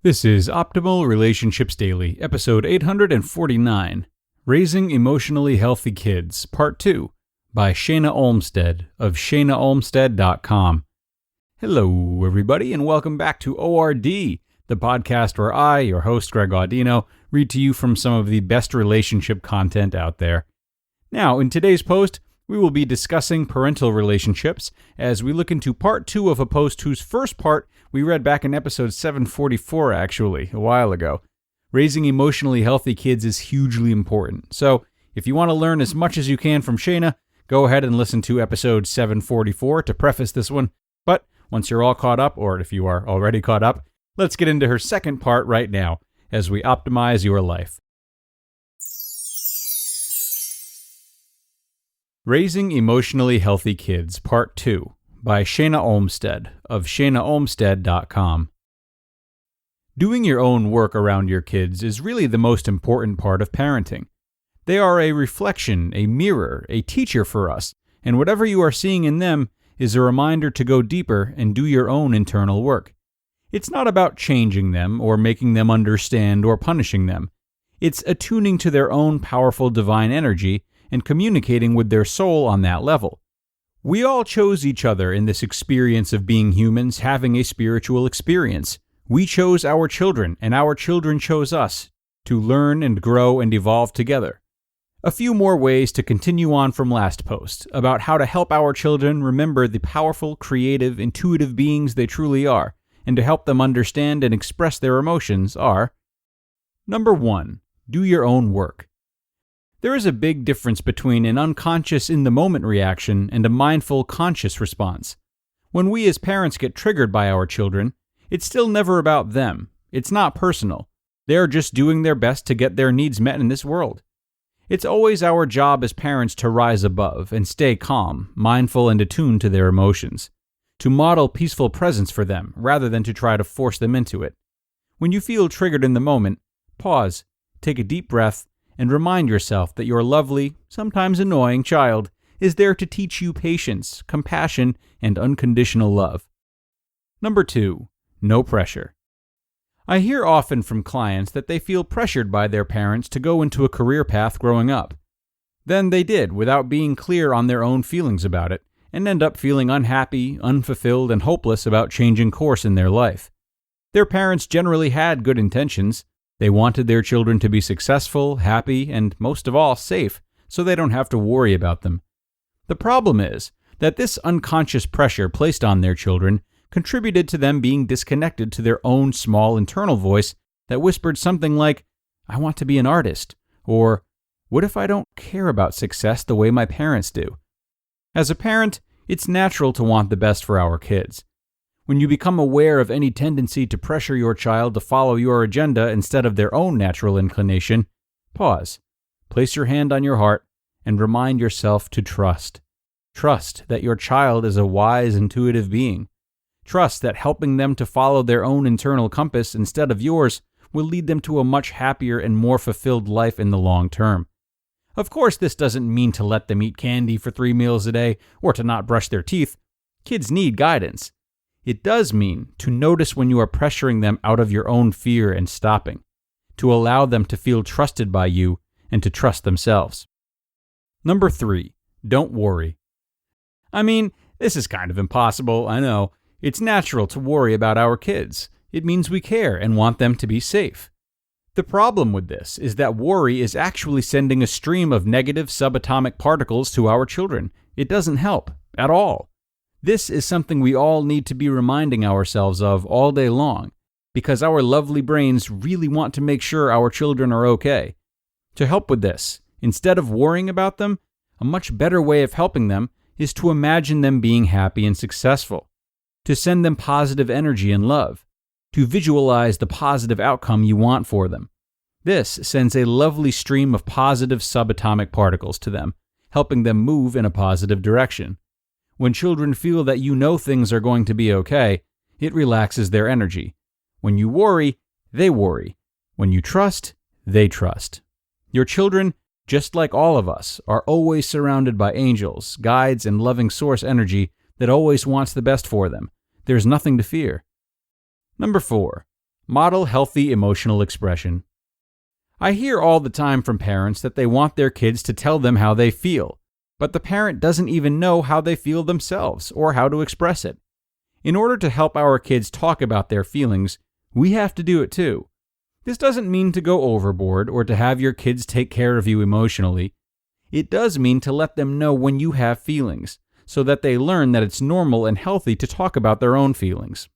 This is Optimal Relationships Daily, episode 849, Raising Emotionally Healthy Kids, Part 2, by Shana Olmstead of shanaolmstead.com. Hello, everybody, and welcome back to ORD, the podcast where I, your host, Greg Audino, read to you from some of the best relationship content out there. Now, in today's post, we will be discussing parental relationships as we look into part 2 of a post whose first part we read back in episode 744, actually, a while ago. Raising emotionally healthy kids is hugely important. So, if you want to learn as much as you can from Shana, go ahead and listen to episode 744 to preface this one. But once you're all caught up, or if you are already caught up, let's get into her second part right now as we optimize your life. Raising Emotionally Healthy Kids, Part 2, by Shana Olmstead of shanaolmstead.com. Doing your own work around your kids is really the most important part of parenting. They are a reflection, a mirror, a teacher for us, and whatever you are seeing in them is a reminder to go deeper and do your own internal work. It's not about changing them or making them understand or punishing them. It's attuning to their own powerful divine energy and communicating with their soul on that level. We all chose each other in this experience of being humans, having a spiritual experience. We chose our children, and our children chose us, to learn and grow and evolve together. A few more ways to continue on from last post, about how to help our children remember the powerful, creative, intuitive beings they truly are, and to help them understand and express their emotions are: Number 1. Do your own work. There is a big difference between an unconscious in-the-moment reaction and a mindful, conscious response. When we as parents get triggered by our children, it's still never about them. It's not personal. They are just doing their best to get their needs met in this world. It's always our job as parents to rise above and stay calm, mindful, and attuned to their emotions, to model peaceful presence for them rather than to try to force them into it. When you feel triggered in the moment, pause, take a deep breath, and remind yourself that your lovely, sometimes annoying child is there to teach you patience, compassion, and unconditional love. Number 2. No pressure. I hear often from clients that they feel pressured by their parents to go into a career path growing up. Then they did without being clear on their own feelings about it, and end up feeling unhappy, unfulfilled, and hopeless about changing course in their life. Their parents generally had good intentions. They wanted their children to be successful, happy, and most of all, safe, so they don't have to worry about them. The problem is that this unconscious pressure placed on their children contributed to them being disconnected to their own small internal voice that whispered something like, "I want to be an artist," or, "What if I don't care about success the way my parents do?" As a parent, it's natural to want the best for our kids. When you become aware of any tendency to pressure your child to follow your agenda instead of their own natural inclination, pause, place your hand on your heart, and remind yourself to trust. Trust that your child is a wise, intuitive being. Trust that helping them to follow their own internal compass instead of yours will lead them to a much happier and more fulfilled life in the long term. Of course, this doesn't mean to let them eat candy for 3 meals a day or to not brush their teeth. Kids need guidance. It does mean to notice when you are pressuring them out of your own fear and stopping, to allow them to feel trusted by you and to trust themselves. Number 3, don't worry. I mean, this is kind of impossible, I know. It's natural to worry about our kids. It means we care and want them to be safe. The problem with this is that worry is actually sending a stream of negative subatomic particles to our children. It doesn't help at all. This is something we all need to be reminding ourselves of all day long, because our lovely brains really want to make sure our children are okay. To help with this, instead of worrying about them, a much better way of helping them is to imagine them being happy and successful, to send them positive energy and love, to visualize the positive outcome you want for them. This sends a lovely stream of positive subatomic particles to them, helping them move in a positive direction. When children feel that you know things are going to be okay, it relaxes their energy. When you worry, they worry. When you trust, they trust. Your children, just like all of us, are always surrounded by angels, guides, and loving source energy that always wants the best for them. There's nothing to fear. Number 4, Model healthy emotional expression. I hear all the time from parents that they want their kids to tell them how they feel, but the parent doesn't even know how they feel themselves or how to express it. In order to help our kids talk about their feelings, we have to do it too. This doesn't mean to go overboard or to have your kids take care of you emotionally. It does mean to let them know when you have feelings, so that they learn that it's normal and healthy to talk about their own feelings.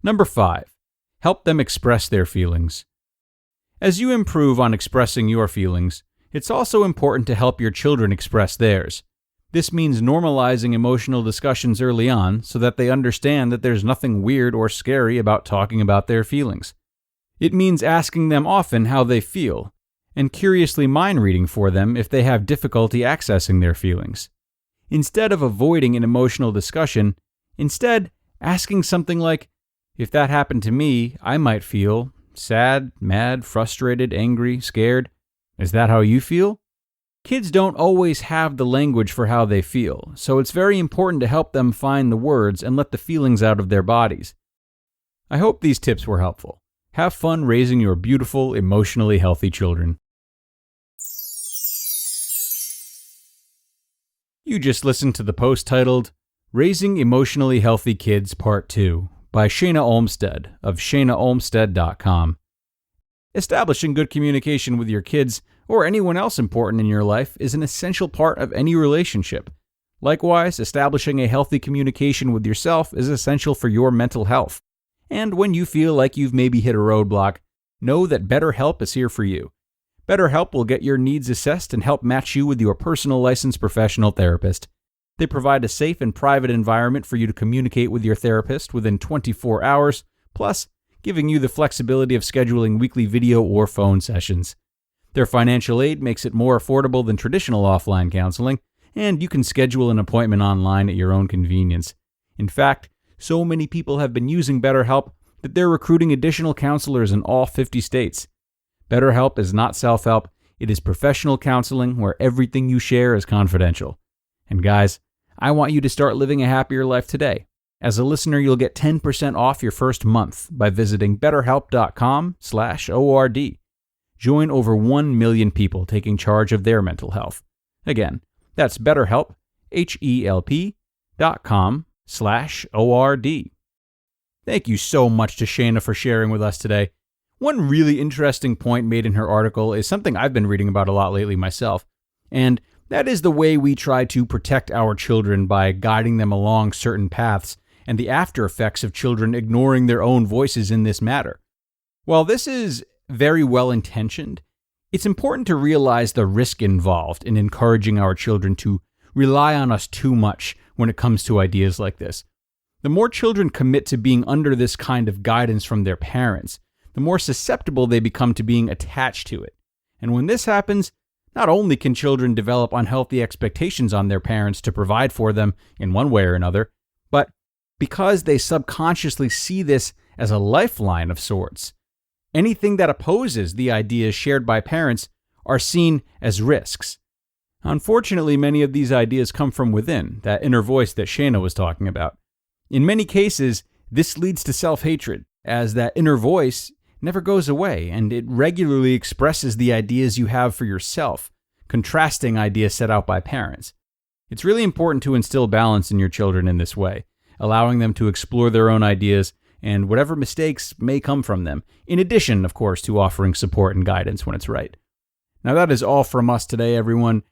Number 5. Help them express their feelings. As you improve on expressing your feelings, it's also important to help your children express theirs. This means normalizing emotional discussions early on so that they understand that there's nothing weird or scary about talking about their feelings. It means asking them often how they feel, and curiously mind reading for them if they have difficulty accessing their feelings. Instead of avoiding an emotional discussion, instead asking something like, "If that happened to me, I might feel sad, mad, frustrated, angry, scared. Is that how you feel?" Kids don't always have the language for how they feel, so it's very important to help them find the words and let the feelings out of their bodies. I hope these tips were helpful. Have fun raising your beautiful, emotionally healthy children. You just listened to the post titled, Raising Emotionally Healthy Kids Part 2 by Shana Olmstead of shanaolmstead.com. Establishing good communication with your kids or anyone else important in your life is an essential part of any relationship. Likewise, establishing a healthy communication with yourself is essential for your mental health. And when you feel like you've maybe hit a roadblock, know that BetterHelp is here for you. BetterHelp will get your needs assessed and help match you with your personal licensed professional therapist. They provide a safe and private environment for you to communicate with your therapist within 24 hours, plus giving you the flexibility of scheduling weekly video or phone sessions. Their financial aid makes it more affordable than traditional offline counseling, and you can schedule an appointment online at your own convenience. In fact, so many people have been using BetterHelp that they're recruiting additional counselors in all 50 states. BetterHelp is not self-help, it is professional counseling where everything you share is confidential. And guys, I want you to start living a happier life today. As a listener, you'll get 10% off your first month by visiting betterhelp.com/ORD. Join over 1 million people taking charge of their mental health. Again, that's BetterHelp, HELP.com/ORD. Thank you so much to Shana for sharing with us today. One really interesting point made in her article is something I've been reading about a lot lately myself, and that is the way we try to protect our children by guiding them along certain paths and the after effects of children ignoring their own voices in this matter. While this is very well intentioned, it's important to realize the risk involved in encouraging our children to rely on us too much when it comes to ideas like this. The more children commit to being under this kind of guidance from their parents, the more susceptible they become to being attached to it. And when this happens, not only can children develop unhealthy expectations on their parents to provide for them in one way or another, but because they subconsciously see this as a lifeline of sorts, anything that opposes the ideas shared by parents are seen as risks. Unfortunately, many of these ideas come from within, that inner voice that Shana was talking about. In many cases, this leads to self-hatred, as that inner voice never goes away, and it regularly expresses the ideas you have for yourself, contrasting ideas set out by parents. It's really important to instill balance in your children in this way, allowing them to explore their own ideas and whatever mistakes may come from them, in addition, of course, to offering support and guidance when it's right. Now, that is all from us today, everyone.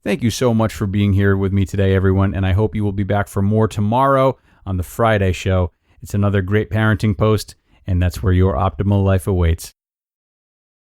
Thank you so much for being here with me today, everyone, and I hope you will be back for more tomorrow on the Friday show. It's another great parenting post, and that's where your optimal life awaits.